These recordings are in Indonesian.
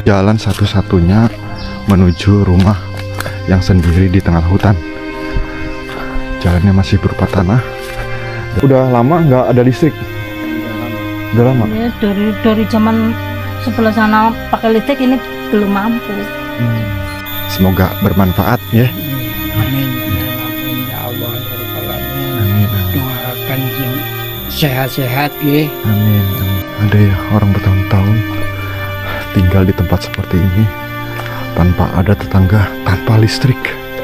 jalan satu-satunya menuju rumah yang sendiri di tengah hutan. Jalannya masih berupa tanah. Udah lama nggak ada listrik? Udah lama? Ya, dari zaman sebelah sana pakai listrik, ini belum mampu. Semoga bermanfaat ya. Amin. Amin ya Allah ya Rabbal Alamin. Amin, amin. Doakan yang sehat-sehat ya. Amin, amin. Ada ya orang bertahun-tahun tinggal di tempat seperti ini tanpa ada tetangga, tanpa listrik.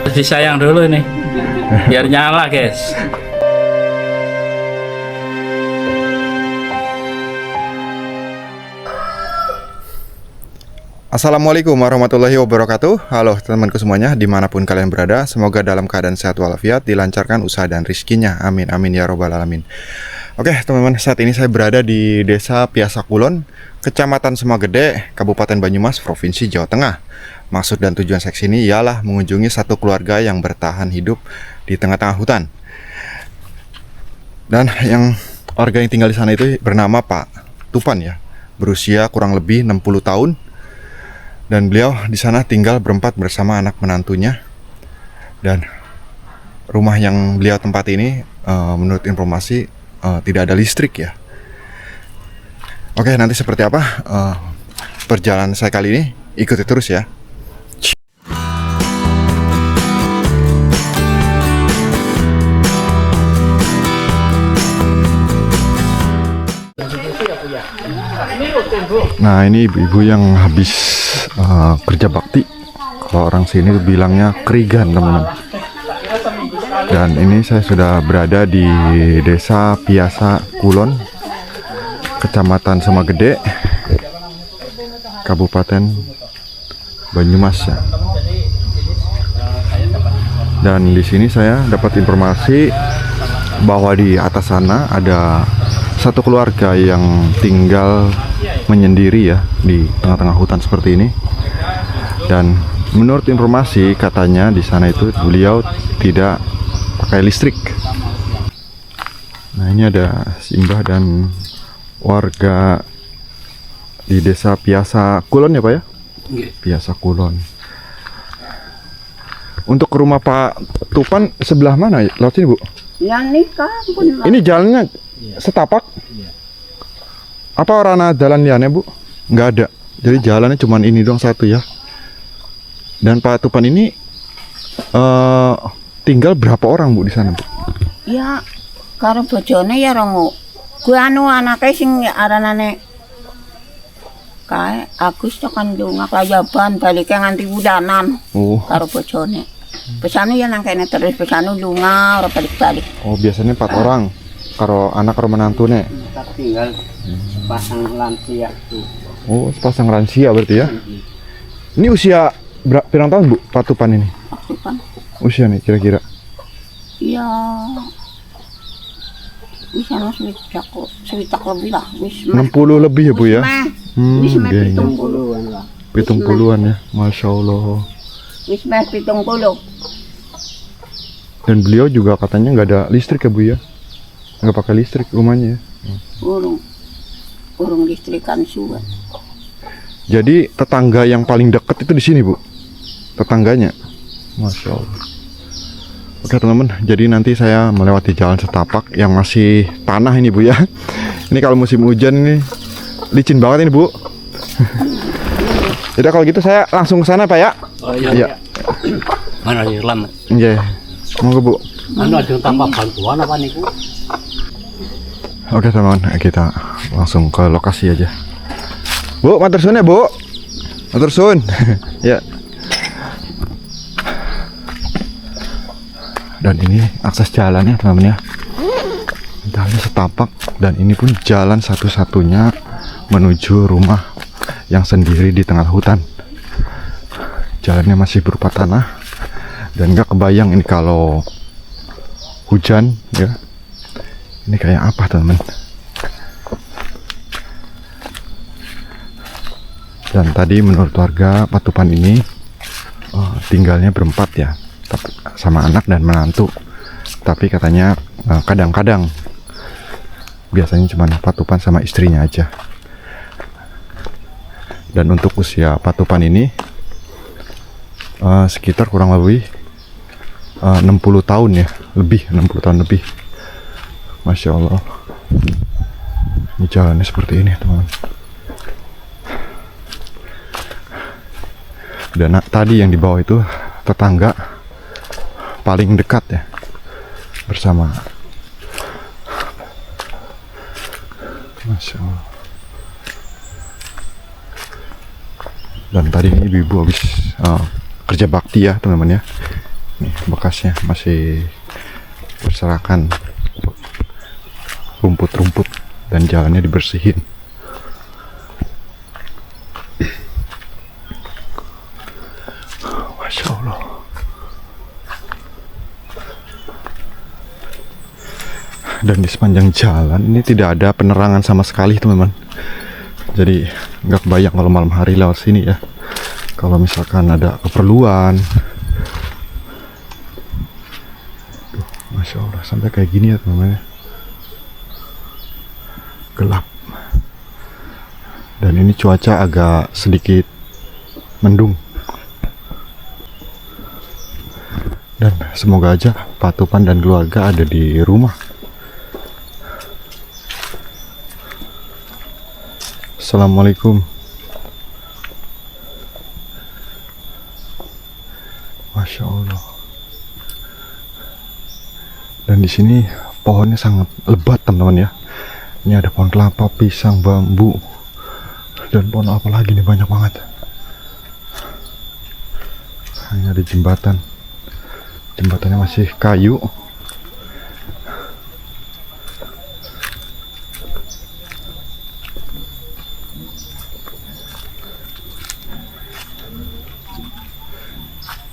Disayang dulu ini biar nyala guys. Assalamualaikum warahmatullahi wabarakatuh. Halo teman-temanku semuanya, dimanapun kalian berada, semoga dalam keadaan sehat walafiat, dilancarkan usaha dan rizkinya. Amin amin ya robbal alamin. Oke teman-teman, saat ini saya berada di Desa Piasa Kulon, Kecamatan Semagede, Kabupaten Banyumas, Provinsi Jawa Tengah. Maksud dan tujuan saya sini ialah mengunjungi satu keluarga yang bertahan hidup di tengah-tengah hutan. Dan yang warga yang tinggal di sana itu bernama Pak Tupan ya, berusia kurang lebih 60 tahun. Dan beliau di sana tinggal berempat bersama anak menantunya. Dan rumah yang beliau tempati ini, menurut informasi, tidak ada listrik ya. Oke, nanti seperti apa perjalanan saya kali ini, ikuti terus ya. Nah, ini ibu-ibu yang habis kerja bakti. Kalau orang sini bilangnya kerigan, teman-teman. Dan ini saya sudah berada di Desa Piasa Kulon, Kecamatan Semagede, Kabupaten Banyumas ya. Dan di sini saya dapat informasi bahwa di atas sana ada satu keluarga yang tinggal menyendiri ya di tengah-tengah hutan seperti ini. Dan menurut informasi katanya di sana itu beliau tidak pakai listrik. Nah, ini ada simbah dan warga di Desa Piasa Kulon ya Pak ya? Piasa Kulon. Untuk rumah Pak Tupan sebelah mana ya? Lewat sini Bu? Ya nikah pun. Ini jalannya setapak? Apa orang ada jalan liannya Bu? Nggak ada. Jadi jalannya cuma ini doang satu ya. Dan Pak Tupan ini tinggal berapa orang Bu di sana Bu? Ya karo bojone ya rongo. Gue anake sing aranane kae Agus tekan ndonga klayaban balike nganti wudanan. Oh. Karo bojone. Pesane ya nang kene terus pesane lunga ora balik-balik. Oh, biasanya 4 orang. Karo anak karo menantune. Tinggal sepasang lansia. Oh, sepasang lansia berarti ya. Ini usia berapa tahun Bu Pak Tupan ini? Tupan. Usia nih kira-kira? Ya bisa sewitak lebih lah. Wis 60 lebih ya Bu ya? Wis meh Iya, iya. 70-an lah. 70-an ya, Masya Allah. Wis meh 70. Dan beliau juga katanya nggak ada listrik ya Bu ya? Nggak pakai listrik rumahnya ya? Urung listrikan suwe. Jadi tetangga yang paling dekat itu di sini Bu? Tetangganya? Masya Allah. Oke teman-teman, jadi nanti saya melewati jalan setapak yang masih tanah ini Bu ya. Ini kalau musim hujan ini licin banget ini Bu. Jadi kalau gitu saya langsung ke sana Pak ya? Oh iya. Iya. Mana di lam? Iya. Monggo Bu. Mana ada tanpa bantuan apa niku? Oke teman-teman, kita langsung ke lokasi aja. Bu, matur suwun ya Bu. Matur suwun. Ya. Dan ini akses jalannya teman-teman ya. Jalannya setapak dan ini pun jalan satu-satunya menuju rumah yang sendiri di tengah hutan. Jalannya masih berupa tanah dan nggak kebayang ini kalau hujan ya. Ini kayak apa teman-teman? Dan tadi menurut warga Pak Tupan ini tinggalnya berempat ya, sama anak dan menantu. Tapi katanya kadang-kadang, biasanya cuma Pak Tupan sama istrinya aja. Dan untuk usia Pak Tupan ini sekitar kurang lebih 60 tahun ya, lebih 60 tahun lebih. Masya Allah. Ini jalannya seperti ini teman. Dan tadi yang di bawah itu tetangga paling dekat ya bersama. Masya Allah. Dan tadi ini ibu-ibu habis kerja bakti ya teman-teman ya. Nih, bekasnya masih berserakan rumput-rumput dan jalannya dibersihin. Masya Allah. Dan di sepanjang jalan ini tidak ada penerangan sama sekali teman-teman. Jadi nggak kebayang kalau malam hari lewat sini ya. Kalau misalkan ada keperluan. Tuh, Masya Allah, sampai kayak gini ya teman-teman. Gelap. Dan ini cuaca agak sedikit mendung. Dan semoga aja Pak Tupan dan keluarga ada di rumah. Assalamualaikum. Masya Allah. Dan di sini pohonnya sangat lebat teman-teman ya. Ini ada pohon kelapa, pisang, bambu, dan pohon apa lagi nih, banyak banget. Hanya ada jembatan. Jembatannya masih kayu.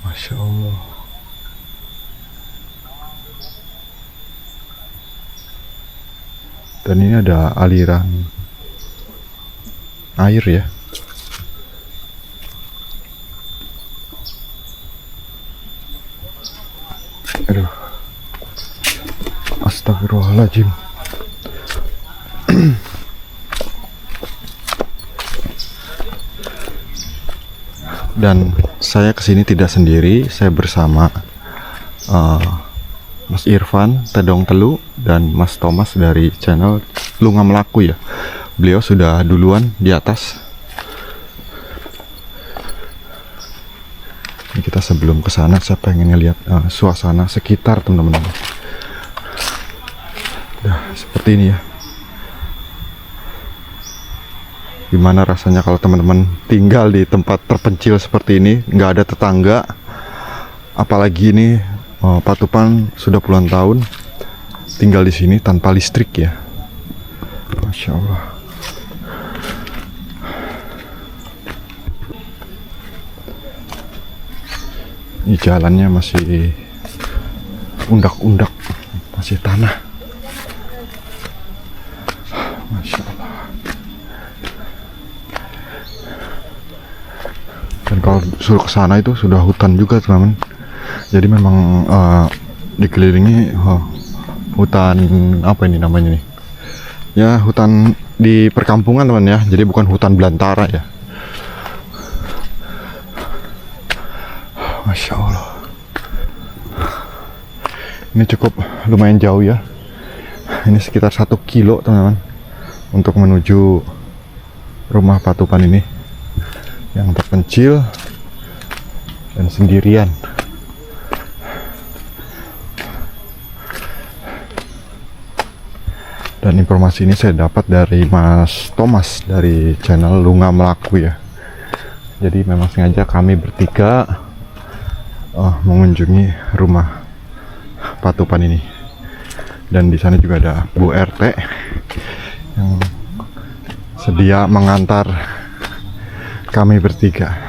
Masya Allah. Dan ini ada aliran air ya. Aduh. Astagfirullahaladzim. Dan saya kesini tidak sendiri, saya bersama Mas Irfan Tedong Telu dan Mas Thomas dari channel Lunga Melaku ya. Beliau sudah duluan di atas. Ini kita sebelum ke sana saya pengen ngeliat suasana sekitar teman-teman. Nah, seperti ini ya. Gimana rasanya kalau teman-teman tinggal di tempat terpencil seperti ini, nggak ada tetangga, apalagi ini Pak Tupan sudah puluhan tahun tinggal di sini tanpa listrik ya. Masya Allah. Ini jalannya masih undak-undak, masih tanah. Masya Allah. Dan kalau suruh ke sana itu sudah hutan juga teman-teman. Jadi memang dikelilingi hutan, apa ini namanya nih? Ya hutan di perkampungan teman ya. Jadi bukan hutan belantara ya. Masya Allah. Ini cukup lumayan jauh ya. Ini sekitar 1 kilo teman-teman untuk menuju rumah Pak Tupan ini yang terpencil dan sendirian. Dan informasi ini saya dapat dari Mas Thomas dari channel Lunga Melaku ya. Jadi memang sengaja kami bertiga mengunjungi rumah Pak Tupan ini. Dan di sana juga ada Bu RT yang sedia mengantar kami bertiga.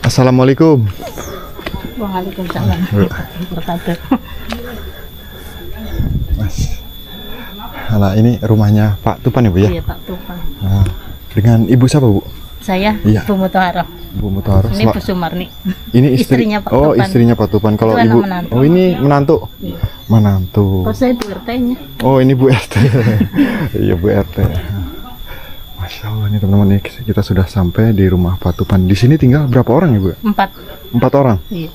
Assalamualaikum. Waalaikumsalam. Mas, nah ini rumahnya Pak Tupan ya Bu ya? Iya Pak Tupan. Nah, dengan Ibu siapa Bu? Saya Iya. Bu Mutahara. Bu Mutahara. Ini Bu Sumarni. Ini Istrinya Pak Oh, Tupan. istrinya Pak Tupan. Kalau Itu anak ibu, menantu. oh ini menantu. Menantu. Oh, saya Bu RT-nya. Oh, ini Bu RT. Iya, Bu RT. Masya Allah, ini teman-teman nih, kita sudah sampai di rumah Pak Tupan. Di sini tinggal berapa orang ya, Bu? 4. 4 orang. Iya.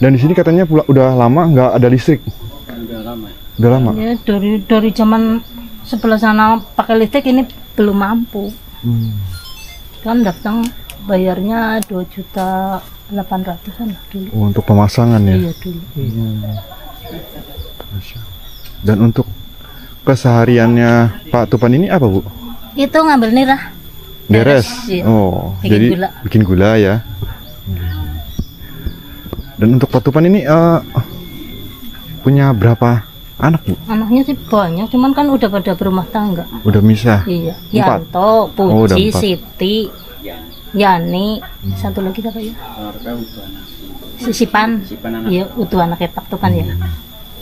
Dan di sini katanya udah lama nggak ada listrik. Udah lama. Udah lama. Ya, dari zaman sebelah sana pakai listrik ini belum mampu. Kan datang bayarnya 2.800.000-an lah dulu. Oh, untuk pemasangan ya. Iya dulu. Masya Allah. Dan untuk kesehariannya Pak Tupan ini apa, Bu? Itu ngambil nirah. Beres. Iya. Oh, Bikin jadi gula. bikin gula ya. Dan untuk Pak Tupan ini punya berapa anak, Bu? Anaknya sih banyak, cuman kan udah pada berumah tangga. Udah misah. Iya. 4. Yanto, Oh, udah Puji, 4. Siti, Yani, satu lagi siapa ya? Keluarga utuh anak. Sisipan. Sipan anak. Iya, utuh anaknya Pak Tupan ya.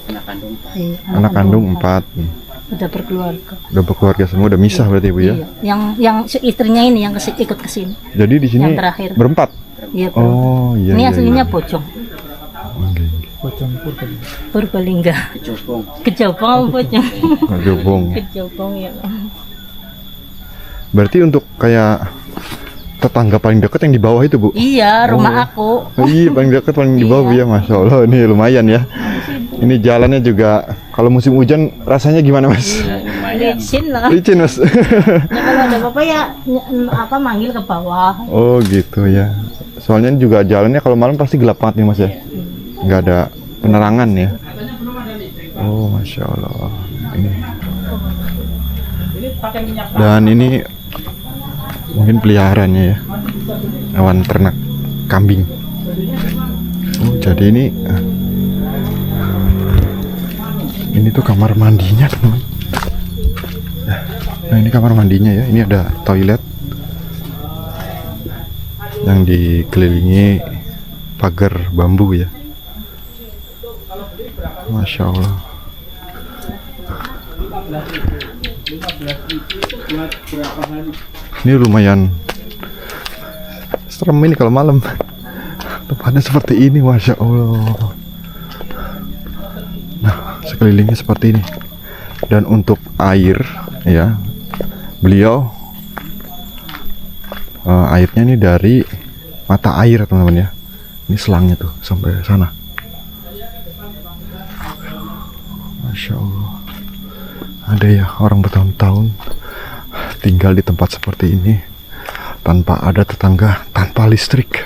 Anak kandung. Iya, Anak kandung 4. Udah berkeluarga. Udah berkeluarga semua, udah misah berarti, Bu ya. Iya. Yang istrinya ini yang ikut ke sini. Jadi di sini Yang terakhir. berempat. Iya. Oh, iya. Ini iya, aslinya iya. Bojong. Oke. Purbalingga. Kecopong. Kejabong Bojong. Jobong. Kejabong ya. Berarti untuk kayak tetangga paling dekat yang di bawah itu, Bu? Iya, rumah aku. Oh, iya, paling dekat paling di bawah, Bu ya. Masya Allah, ini lumayan ya. Ini jalannya juga kalau musim hujan rasanya gimana, Mas? Licin lah. Licin, Mas. Ya, kalau ada apa-apa ya manggil ke bawah. Oh, gitu ya. Soalnya juga jalannya kalau malam pasti gelap banget nih, Mas ya. Nggak ada penerangan ya. Oh, Masya Allah. Ini. Dan ini mungkin peliharaannya ya, hewan ternak kambing. Oh, jadi ini tuh kamar mandinya, teman. Nah, ini kamar mandinya ya. Ini ada toilet yang dikelilingi pagar bambu ya. Masya Allah. Ini lumayan serem ini kalau malam. Tempatnya seperti ini, Masya Allah. Nah, sekelilingnya seperti ini. Dan untuk air, ya, beliau airnya ini dari mata air, teman-teman ya. Ini selangnya tuh sampai sana. Masya Allah. Ada ya orang bertahun-tahun tinggal di tempat seperti ini tanpa ada tetangga, tanpa listrik.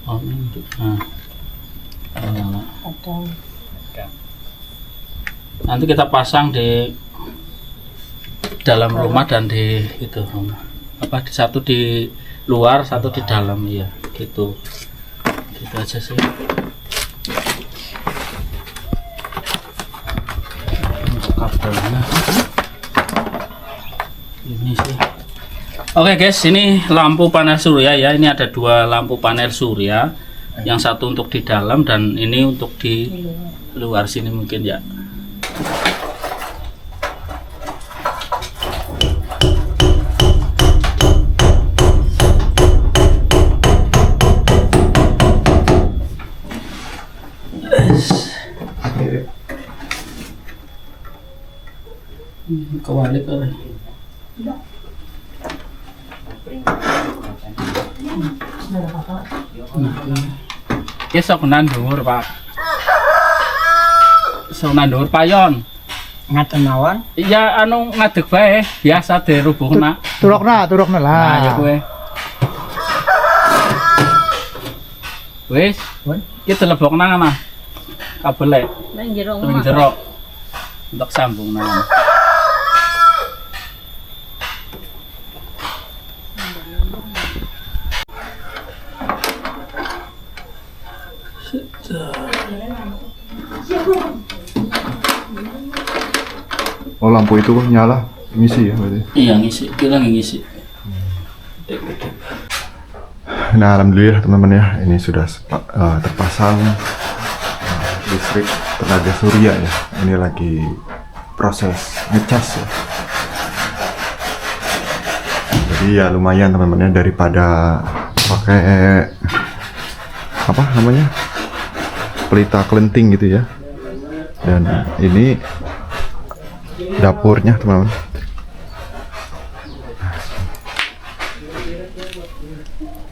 Oh, ini. Nanti kita pasang di dalam rumah dan di itu rumah. Apa di satu di luar, satu di dalam ya, gitu. Gitu aja sih. Untuk kabelnya. Ini sih. Oke guys, ini lampu panel surya ya. Ini ada 2 lampu panel surya. Yang satu untuk di dalam dan ini untuk di luar sini mungkin ya. Kewalik kali. Ya sok nandur, Pak. Sok nandur payon. Ngaten mawon. Iya anu ngadeg bae, biasa dirubuhna. Turokna Nah, ya lah. kowe. Wis, iki dilebokna kana. Kabele Nang jero ning omah. jero. Untuk sambung nang. Oh, lampu itu nyala, ngisi ya berarti. Iya ngisi, kita ngisi. Nah, alhamdulillah teman-teman ya, ini sudah terpasang listrik tenaga surya ya. Ini lagi proses ngecas ya. Jadi ya lumayan teman-teman ya, daripada pakai apa namanya pelita kelenting gitu ya. Dan ini dapurnya teman-teman.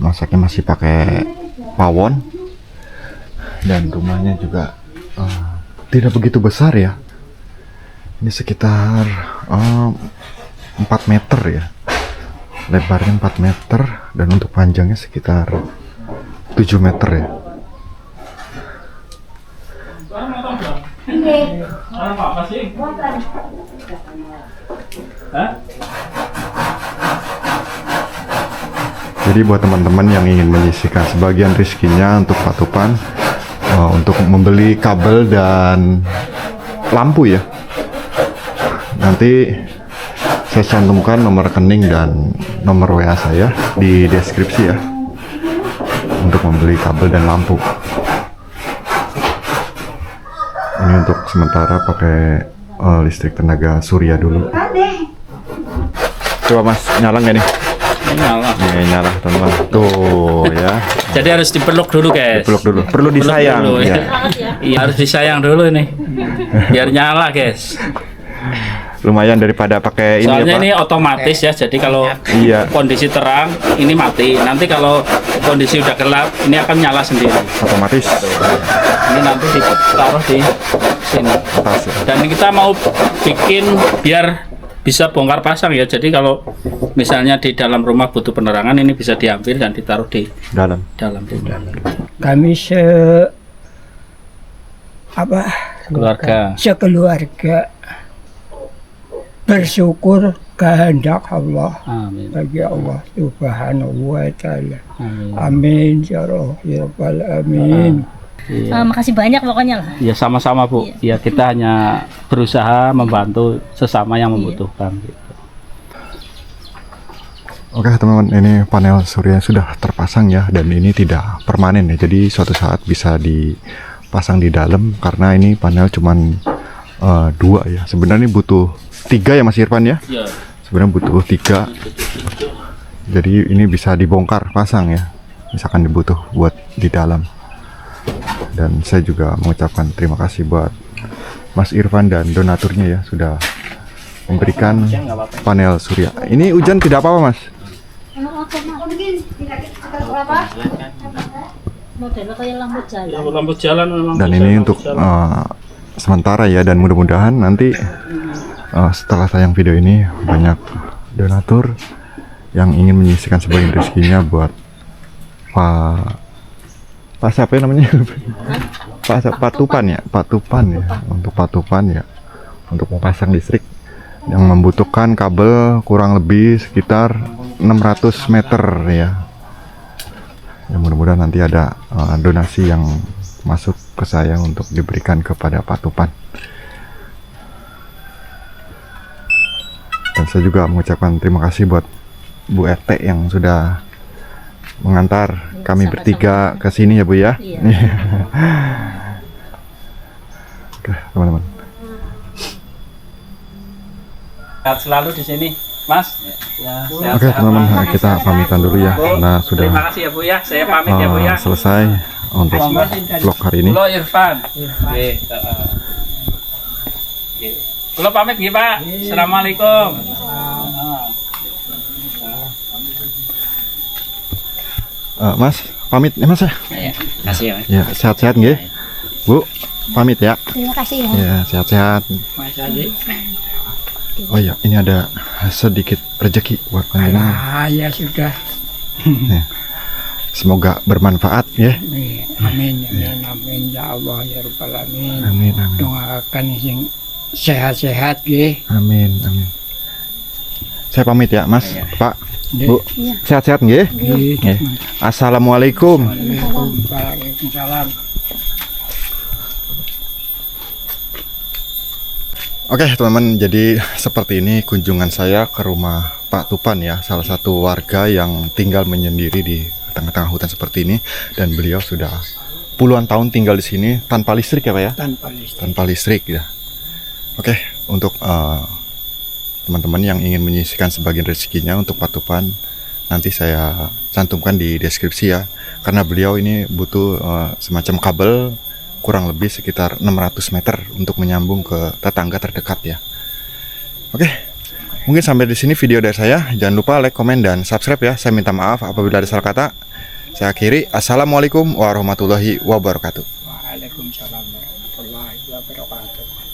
Masaknya masih pakai pawon. Dan rumahnya juga tidak begitu besar ya. Ini sekitar 4 meter ya. Lebarnya 4 meter dan untuk panjangnya sekitar 7 meter ya. Apa sih? Hah? Jadi buat teman-teman yang ingin menyisihkan sebagian rezekinya untuk Pak Tupan, untuk membeli kabel dan lampu ya, nanti saya cantumkan nomor rekening dan nomor WA saya di deskripsi ya, untuk membeli kabel dan lampu. Ini untuk sementara pakai listrik tenaga surya dulu. Coba Mas, nyala nggak nih? Nyala. Nih, nyala teman-teman. Tuh ya. Jadi harus dipeluk dulu guys. Peluk dulu. Perlu disayang. dulu, Ya. Iya harus disayang dulu ini. Biar nyala guys. Lumayan daripada pakai ini Soalnya ya, Pak. ini otomatis ya. Jadi kalau Iya. kondisi terang ini mati. Nanti kalau kondisi udah gelap ini akan nyala sendiri. Otomatis Ini nanti ditaruh di sini. atas ya. Dan kita mau bikin biar bisa bongkar pasang ya. Jadi kalau misalnya di dalam rumah butuh penerangan, ini bisa diambil dan ditaruh di Dalam. dalam Kami keluarga. sekeluarga bersyukur kehendak Allah Amin. bagi Allah Subhanahu wa taala. Amin. Amin ya rabbal alamin. Iya. Makasih banyak pokoknya lah. Ya sama-sama Bu. Ya kita hanya berusaha membantu sesama yang membutuhkan. Gitu. Oke teman-teman, ini panel surya sudah terpasang ya, dan ini tidak permanen ya. Jadi suatu saat bisa dipasang di dalam karena ini panel cuman 2 ya. Sebenarnya butuh 3 ya Mas Irfan ya. Ya. Sebenarnya butuh 3. Jadi ini bisa dibongkar pasang ya. Misalkan dibutuh buat di dalam. Dan saya juga mengucapkan terima kasih buat Mas Irfan dan donaturnya ya, sudah memberikan panel surya. Ini hujan tidak apa-apa Mas? Modelnya kayak lampu jalan. Lampu jalan memang. Dan bisa ini lampu untuk jalan. sementara ya, dan mudah-mudahan nanti setelah tayang video ini banyak donatur yang ingin menyisihkan sebagian rezekinya buat Pak siapa ya namanya? Pak Tupan ya, Pak Tupan ya, untuk Pak Tupan ya, untuk memasang listrik yang membutuhkan kabel kurang lebih sekitar 600 meter ya. Ya mudah-mudahan nanti ada donasi yang masuk ke saya untuk diberikan kepada Pak Tupan. Dan saya juga mengucapkan terima kasih buat Bu RT yang sudah mengantar kami bertiga ke sini ya Bu ya. Iya. Oke teman-teman. Sehat selalu di sini, Mas. Ya, sehat-sehat, Oke teman-teman, Mas. kita pamitan dulu ya, Bu, karena sudah terima kasih ya Bu ya. Saya pamit ya Bu ya. selesai untuk vlog hari ini. Kulo Irfan. Nggih, heeh. Nggih. Kulo pamit nggih, Pak. Assalamualaikum. Mas, pamit ya Mas ya. Ya, kasih ya. Ya, sehat-sehat nggih. Bu, pamit ya. Terima kasih ya. Ya, sehat-sehat. Mas Adi. Oh iya, ini ada sedikit rezeki buat panjenengan. Ah ya sudah. Semoga bermanfaat ya. Amin amin ya Allah ya rabbal alamin. Amin, amin. Doakan sing sehat-sehat nggih. Amin, amin. Saya pamit ya, Mas, Pak, Bu. Sehat-sehat nggih. Nggih. Nggih. Assalamualaikum. Waalaikumsalam. Oke teman-teman, jadi seperti ini kunjungan saya ke rumah Pak Tupan ya, salah satu warga yang tinggal menyendiri di tengah-tengah hutan seperti ini, dan beliau sudah puluhan tahun tinggal di sini tanpa listrik ya Pak ya? Tanpa listrik. Tanpa listrik ya. Oke, untuk teman-teman yang ingin menyisihkan sebagian rezekinya untuk Pak Tupan, nanti saya cantumkan di deskripsi ya. Karena beliau ini butuh semacam kabel kurang lebih sekitar 600 meter untuk menyambung ke tetangga terdekat ya. Oke, mungkin sampai di sini video dari saya. Jangan lupa like, komen, dan subscribe ya. Saya minta maaf apabila ada salah kata. Saya akhiri. Assalamualaikum warahmatullahi wabarakatuh. Waalaikumsalam warahmatullahi wabarakatuh.